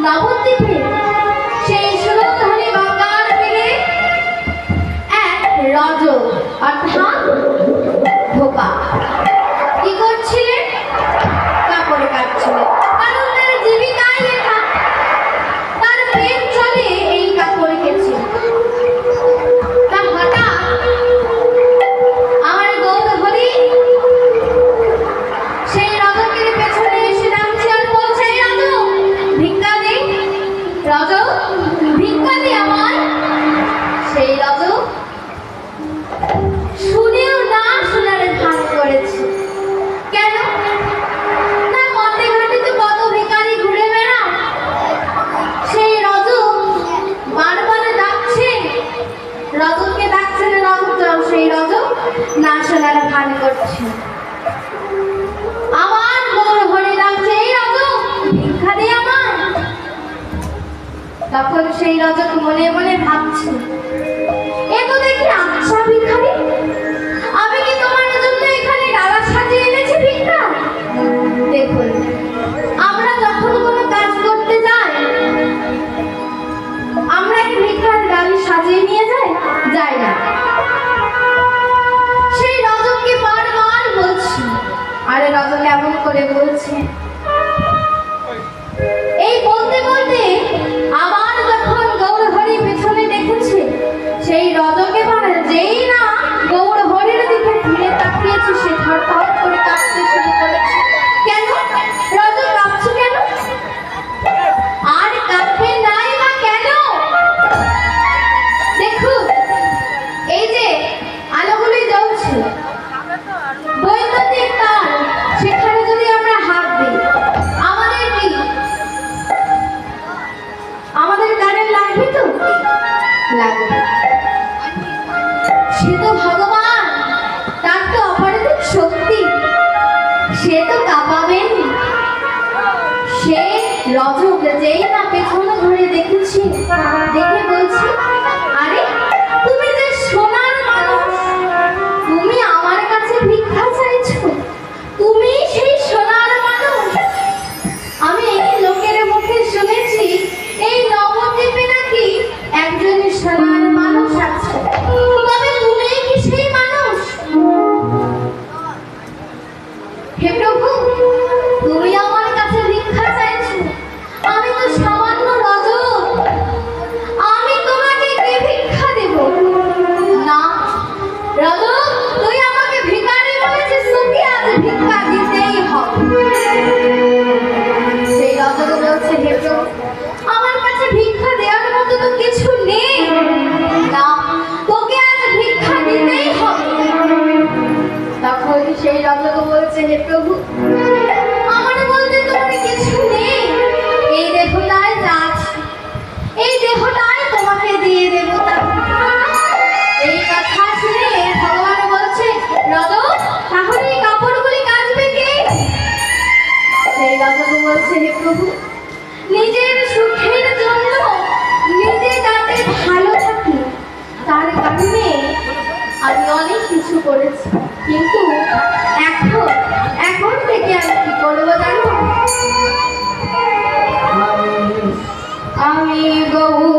নবদ্বীপে সেই সুরধনী গঙ্গার তীরে এক রজ অর্থাৎ ধোপা কি করছিলেন? কাপড় কাটছিলেন। কারণ তার জীবিকাই এটা, তার পেট চলে এই কাপড় কেচে। তা হঠাৎ আমার গৌরহরি সেই রজকের পেছনে এসে ডাকছে আর বলছে, রজ ভিক্ষা দে, রজ ভিক্ষা দে আমার। সেই রজ শুনেও না শোনার ভান করেছে। কেন না, পথে ঘাটে তো কত ভিখারি ঘুরে বেড়া। সেই রজ বারবার ডাকছেন, রজকে ডাকছেন, সেই রজ না শোনার ভান করছে। আমার গৌরহরি ডাকছে, এই রজ ভিক্ষা দে আমার। তখন সেই রজক মনে মনে ভাবছে, এ তো দেখি আচ্ছা ভিখারি, আমি কি তোমার জন্য এখানে ডালা সাজিয়ে এনেছি ভিক্ষা? দেখুন, আমরা যখন কোনো কাজ করতে যাই, আমরা কি ভিক্ষার ডালি সাজিয়ে নিয়ে যাই না? সেই রজককে বারবার বলছি, আরে রজক এমন করে বলছে। এই বলতে বলতে আবার যখন গৌরহরি পেছনে দেখেছে, সেই রজকে মানে যেই না গৌরহরির দিকে ফিরে তাকিয়েছে, সে থরথর করে কাঁপতে শুরু করেছে। কেন রজক কাঁপছে কেন? আর কাঁপবে নাই বা কেন? দেখুন, এই যে আলোগুলি জ্বলছে, বৈদ্যুতিক তার, সেখানে যদি আমরা হাত দিই, আমাদের কি আমাদের কারেন্ট লাগবে? তো লাগবে। সে তো ভগবান, তার তো অপারতিক শক্তি, সে তো কাঁপাবেন। সে রজক যেই না পেছনে ঘুরে দেখেছি, দেখে বলছি, আরে তুমি যে সোনার মানুষ, তুমি আমার কাছে ভিক্ষা চাইছো? তুমি সেই সোনার মানুষ? আমি লোকের মুখে শুনেছি এই নবদ্বীপে নাকি একজন সোনার মানুষ আছে, তবে তুমি কি সেই মানুষ? হে প্রভু, তুমি আমার কাছে ভিক্ষা চাইছো, আমি তো সামান্য রজক, আমি তোমাকে কি ভিক্ষা দেব? না রজক, তুই আমাকে ভিখারি বলেছিস, তোকে আজ ভিক্ষা দিতেই হবে। সেই রজক বলছে, হে প্রভু, আমার কাছে ভিক্ষা দেওয়ার মতো তো কিছু নেই, না তোকে আজ ভিক্ষা দিতেই হবে। তখন সেই রজক বলছে, হে প্রভু, আমার বলতে তোমার কিছু নেই, এই দেহটাই যা আছে, এই দেহটাই তোমাকে দিয়ে দেব। এই কথা শুনে ভগবান বলছে, রজক তাহলে এই কাপড়গুলি কাচবে কে? সেই রজক বলছে, হে প্রভু, নিজের সুখের জন্য নিজে যাতে ভালো থাকি, তার কারণে আমি অনেক কিছু করেছি, কিন্তু এখন থেকে আমি কি করবো জানো? আমি গৌ